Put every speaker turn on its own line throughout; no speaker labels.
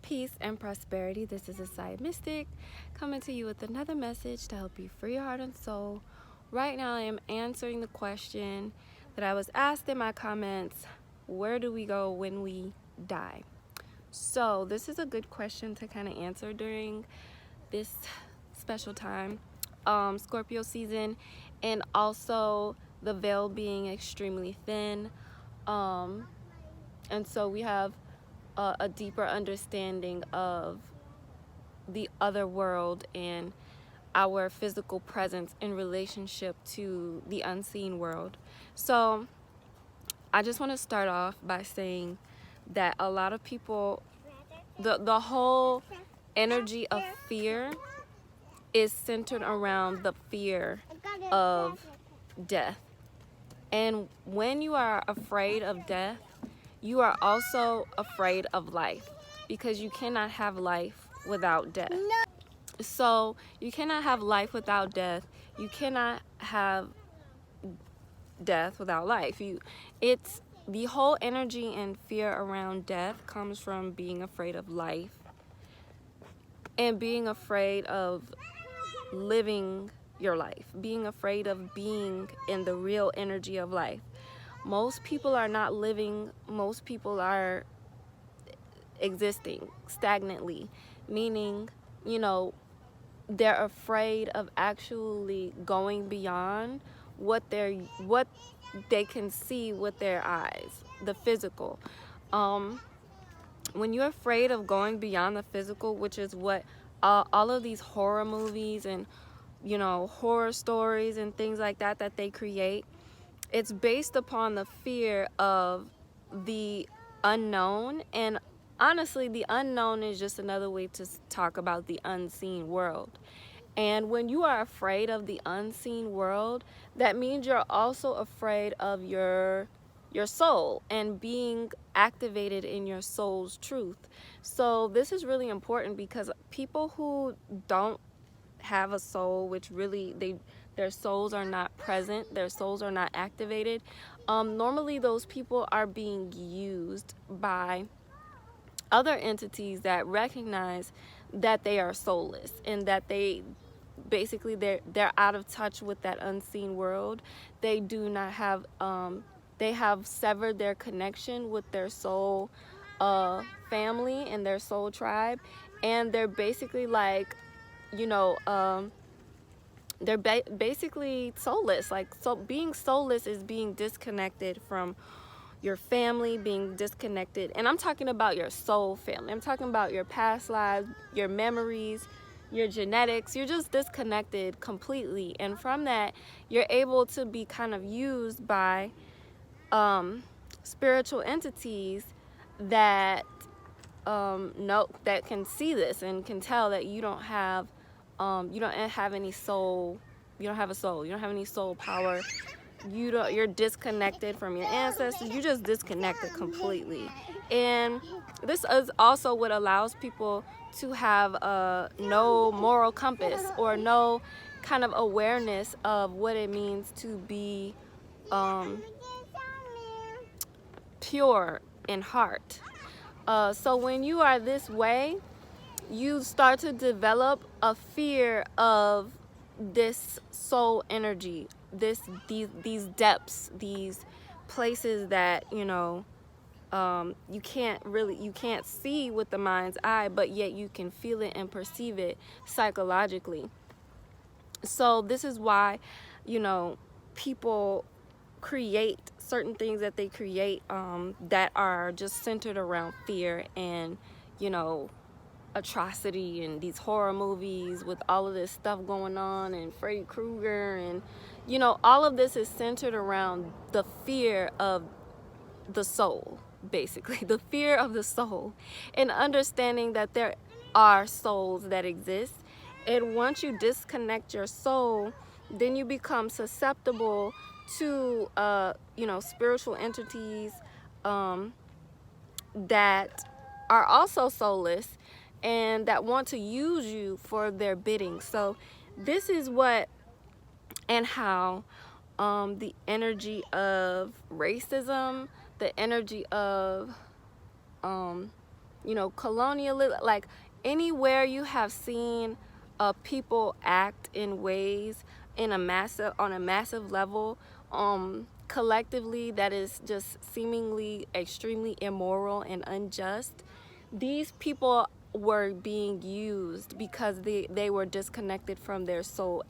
Peace and prosperity. This is a Side Mystic coming to you with another message to help you free your heart and soul. Right now, I am answering the question that I was asked in my comments: where do we go when we die? So, this is a good question to kind of answer during this special time, Scorpio season, and also the veil being extremely thin. And so we have a deeper understanding of the other world and our physical presence in relationship to the unseen world. So I just want to start off by saying that a lot of people, the whole energy of fear is centered around the fear of death. And when you are afraid of death, you are also afraid of life, because you cannot have life without death. So you cannot have life without death. You cannot have death without life. It's the whole energy and fear around death comes from being afraid of life and being afraid of living your life, being afraid of being in the real energy of life. Most people are not living, most people are existing stagnantly, meaning, they're afraid of actually going beyond what they can see with their eyes, the physical. When you're afraid of going beyond the physical, which is what all of these horror movies and horror stories and things like that they create, it's based upon the fear of the unknown. And honestly, the unknown is just another way to talk about the unseen world. And when you are afraid of the unseen world, that means you're also afraid of your soul and being activated in your soul's truth. So this is really important, because people who don't have a soul, which really their souls are not present, their souls are not activated, normally those people are being used by other entities that recognize that they are soulless and that basically they're out of touch with that unseen world. They do not have they have severed their connection with their soul family and their soul tribe, and they're basically like, they're basically soulless. So being soulless is being disconnected from your family, being disconnected. And I'm talking about your soul family. I'm talking about your past lives, your memories, your genetics. You're just disconnected completely. And from that, you're able to be kind of used by spiritual entities that that can see this and can tell that you don't have any soul. You don't have a soul. You don't have any soul power. You're disconnected from your ancestors. You just disconnected completely. And this is also what allows people to have no moral compass or no kind of awareness of what it means to be pure in heart. So when you are this way, you start to develop a fear of this soul energy, these depths, these places that you can't see with the mind's eye, but yet you can feel it and perceive it psychologically. So this is why people create certain things that they create that are just centered around fear and atrocity, and these horror movies with all of this stuff going on, and Freddy Krueger, and all of this is centered around the fear of the soul, basically the fear of the soul, and understanding that there are souls that exist. And once you disconnect your soul, then you become susceptible to spiritual entities that are also soulless and that want to use you for their bidding. So this is what and how the energy of racism, the energy of colonialism, like anywhere you have seen people act in ways on a massive level, collectively, that is just seemingly extremely immoral and unjust. These people were being used because they were disconnected from their soul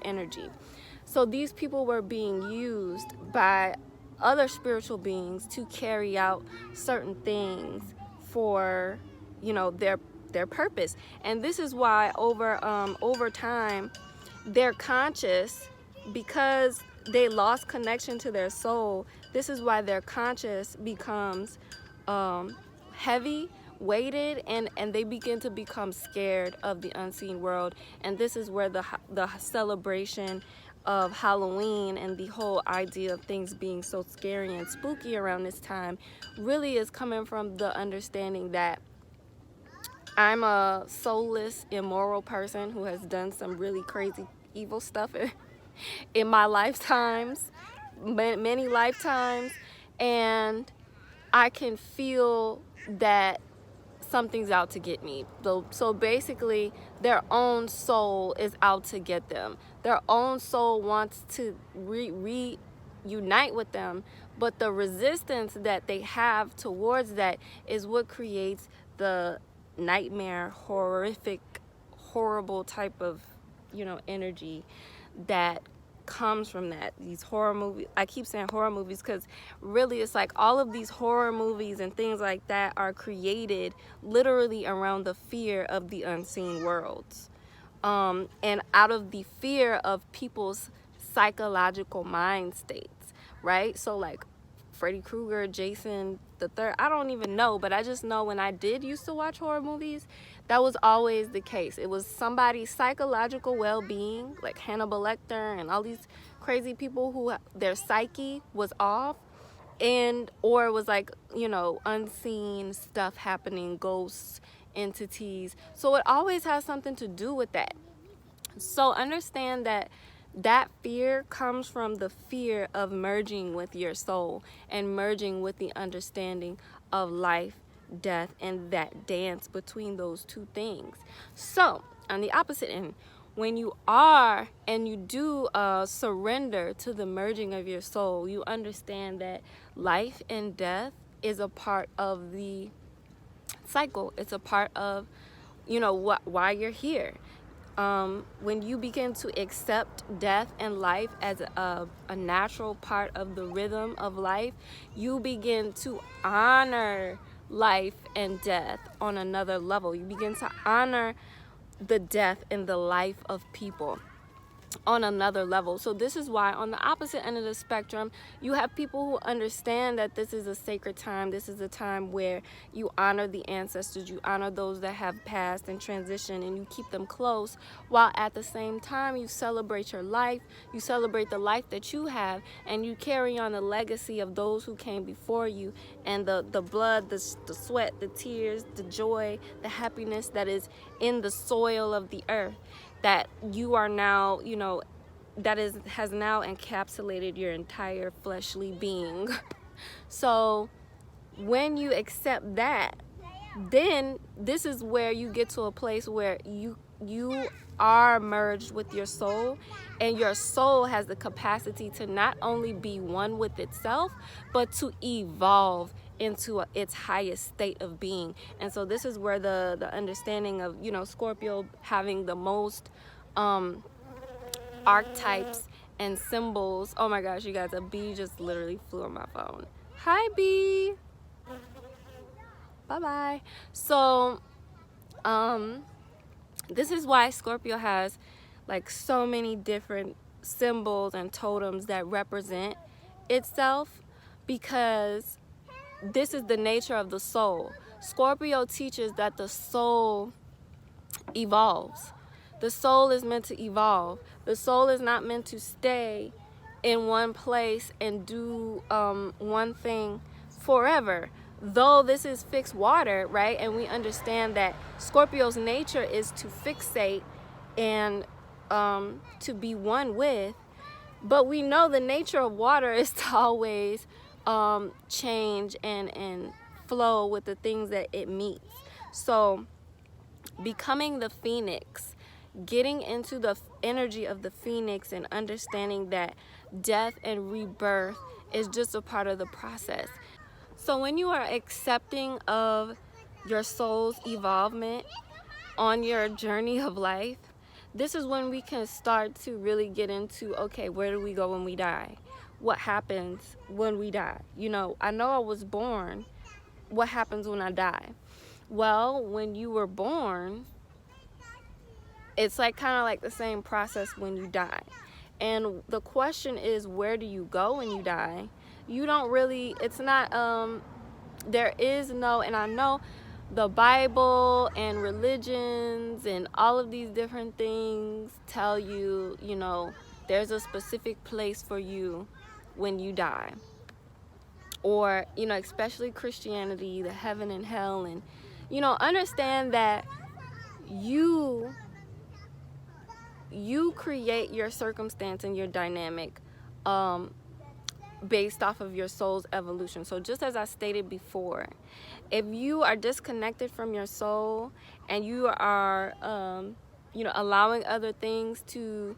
energy. So these people were being used by other spiritual beings to carry out certain things for their purpose. And this is why over time their conscious, because they lost connection to their soul, this is why their conscious becomes heavy, weighted, and they begin to become scared of the unseen world. And this is where the celebration of Halloween and the whole idea of things being so scary and spooky around this time really is coming from the understanding that I'm a soulless, immoral person who has done some really crazy, evil stuff in my lifetimes, many lifetimes, and I can feel that something's out to get me. So basically, their own soul is out to get them. Their own soul wants to reunite with them, but the resistance that they have towards that is what creates the nightmare, horrific, horrible type of energy that comes from that. These horror movies, I keep saying horror movies because really it's like all of these horror movies and things like that are created literally around the fear of the unseen worlds, and out of the fear of people's psychological mind states, right? So like Freddy Krueger, Jason the Third, I don't even know, but I just know when I did used to watch horror movies, that was always the case. It was somebody's psychological well-being, like Hannibal Lecter and all these crazy people who their psyche was off, and or it was like unseen stuff happening, ghosts, entities. So it always has something to do with that. So understand that fear comes from the fear of merging with your soul and merging with the understanding of life, death, and that dance between those two things. So on the opposite end, when you are and you do surrender to the merging of your soul, you understand that life and death is a part of the cycle. It's a part of why you're here. When you begin to accept death and life as a natural part of the rhythm of life, you begin to honor life and death on another level. You begin to honor the death and the life of people on another level. So this is why on the opposite end of the spectrum, you have people who understand that this is a sacred time. This is a time where you honor the ancestors, you honor those that have passed and transitioned, and you keep them close, while at the same time you celebrate your life, you celebrate the life that you have, and you carry on the legacy of those who came before you, and the blood, the sweat, the tears, the joy, the happiness that is in the soil of the earth, that you are now, has now encapsulated your entire fleshly being. So when you accept that, then this is where you get to a place where you are merged with your soul, and your soul has the capacity to not only be one with itself, but to evolve into its highest state of being. And so this is where the understanding of Scorpio having the most archetypes and symbols. Oh my gosh, you guys, a bee just literally flew on my phone. Hi, bee. Bye-bye. So this is why Scorpio has like so many different symbols and totems that represent itself, because this is the nature of the soul. Scorpio teaches that the soul evolves. The soul is meant to evolve. The soul is not meant to stay in one place and do one thing forever. Though this is fixed water, right? And we understand that Scorpio's nature is to fixate and to be one with. But we know the nature of water is to always change and flow with the things that it meets. So becoming the phoenix, getting into the energy of the phoenix and understanding that death and rebirth is just a part of the process. So when you are accepting of your soul's evolvement on your journey of life, this is when we can start to really get into, okay, where do we go when we die? What happens when we die? You know, I know I was born. What happens when I die? Well, when you were born, it's like kind of like the same process when you die. And the question is, where do you go when you die? You don't really, it's not, there is no, and I know the Bible and religions and all of these different things tell you, you know, there's a specific place for you when you die. Or, you know, especially Christianity, the heaven and hell, and, you know, understand that you create your circumstance and your dynamic based off of your soul's evolution. So just as I stated before, if you are disconnected from your soul and you are you know, allowing other things to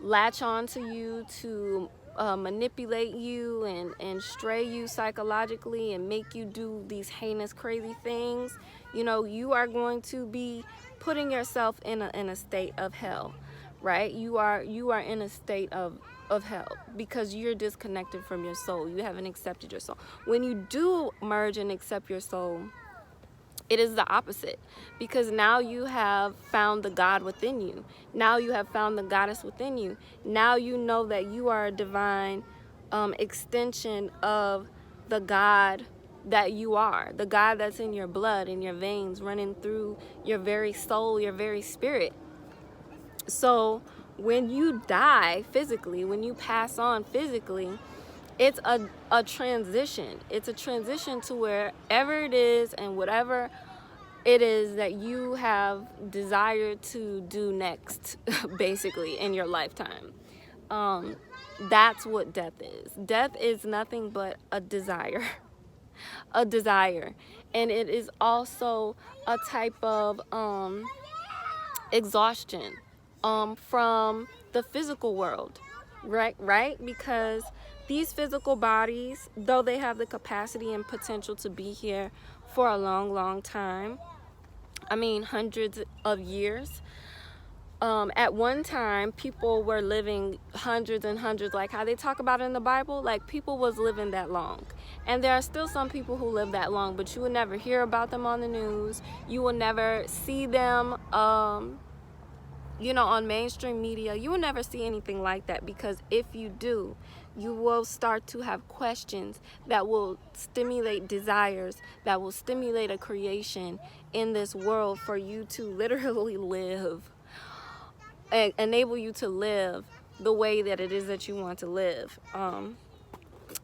latch on to you, to manipulate you and stray you psychologically and make you do these heinous, crazy things, you know, you are going to be putting yourself in a state of hell, right? You are in a state of hell because you're disconnected from your soul. You haven't accepted your soul. When you do merge and accept your soul, it is the opposite, because now you have found the God within you. Now you have found the goddess within you. Now you know that you are a divine extension of the God that you are, the God that's in your blood, in your veins, running through your very soul, your very spirit. So when you die physically, when you pass on physically, it's a transition. It's a transition to wherever it is and whatever it is that you have desired to do next, basically, in your lifetime. That's what death is. Death is nothing but a desire. A desire. And it is also a type of exhaustion from the physical world, right? Because these physical bodies, though they have the capacity and potential to be here for a long time, I mean hundreds of years, at one time people were living hundreds and hundreds, like how they talk about in the Bible, like people was living that long. And there are still some people who live that long, but you will never hear about them on the news. You will never see them you know, on mainstream media. You will never see anything like that, because if you do, you will start to have questions that will stimulate desires, that will stimulate a creation in this world for you to literally live, and enable you to live the way that it is that you want to live.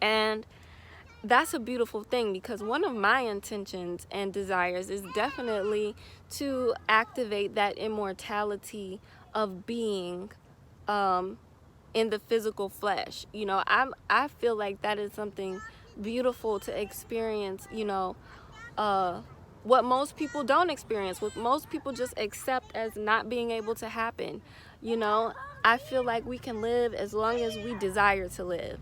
And that's a beautiful thing, because one of my intentions and desires is definitely to activate that immortality of being in the physical flesh. You know, I feel like that is something beautiful to experience, you know, what most people don't experience, what most people just accept as not being able to happen. You know, I feel like we can live as long as we desire to live.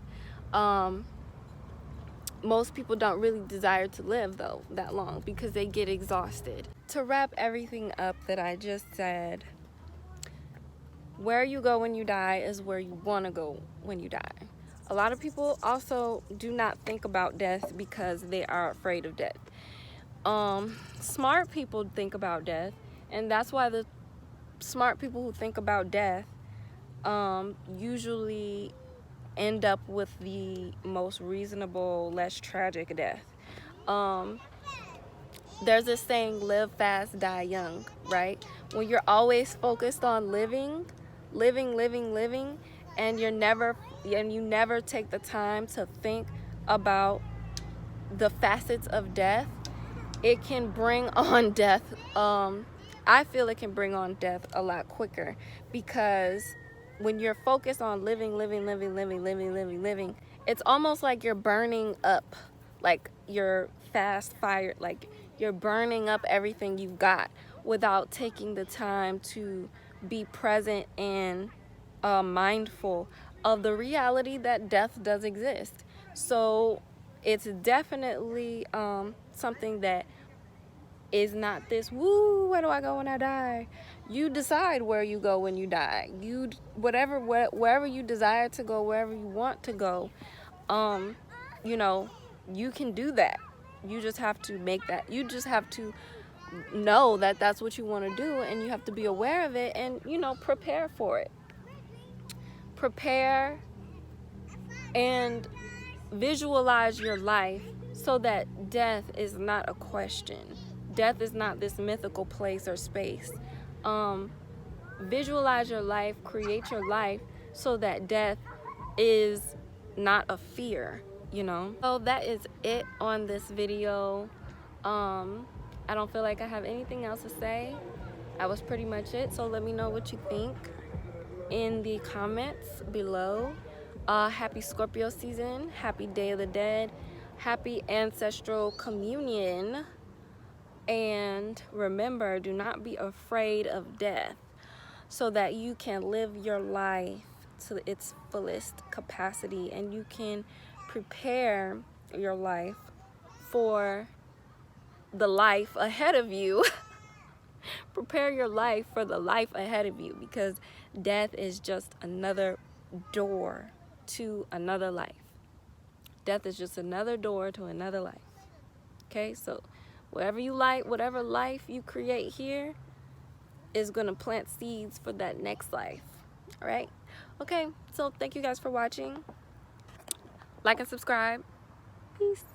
Most people don't really desire to live, though, that long, because they get exhausted. To wrap everything up that I just said, where you go when you die is where you want to go when you die. A lot of people also do not think about death because they are afraid of death. Smart people think about death, and that's why the smart people who think about death usually end up with the most reasonable, less tragic death. There's this saying, live fast, die young, right? When you're always focused on living, and you never take the time to think about the facets of death, it can bring on death. I feel it can bring on death a lot quicker, because when you're focused on living, it's almost like you're burning up, like you're fast fire, like you're burning up everything you've got without taking the time to be present and mindful of the reality that death does exist. So it's definitely something that is not this, woo, where do I go when I die? You decide where you go when you die. You, wherever you desire to go, wherever you want to go, you know, you can do that. You just have to make that, you just have to know that that's what you want to do, and you have to be aware of it, and, you know, prepare for it. Prepare and visualize your life so that death is not a question. Death is not this mythical place or space. Visualize your life, create your life so that death is not a fear, you know? So that is it on this video. I don't feel like I have anything else to say. That was pretty much it. So let me know what you think in the comments below. Happy Scorpio season, happy Day of the Dead, happy ancestral communion, and remember, do not be afraid of death so that you can live your life to its fullest capacity, and you can prepare your life for the life ahead of you. Prepare your life for the life ahead of you, because death is just another door to another life. Death is just another door to another life. Okay, so whatever you like, whatever life you create here is going to plant seeds for that next life. All right? Okay, so thank you guys for watching. Like and subscribe. Peace.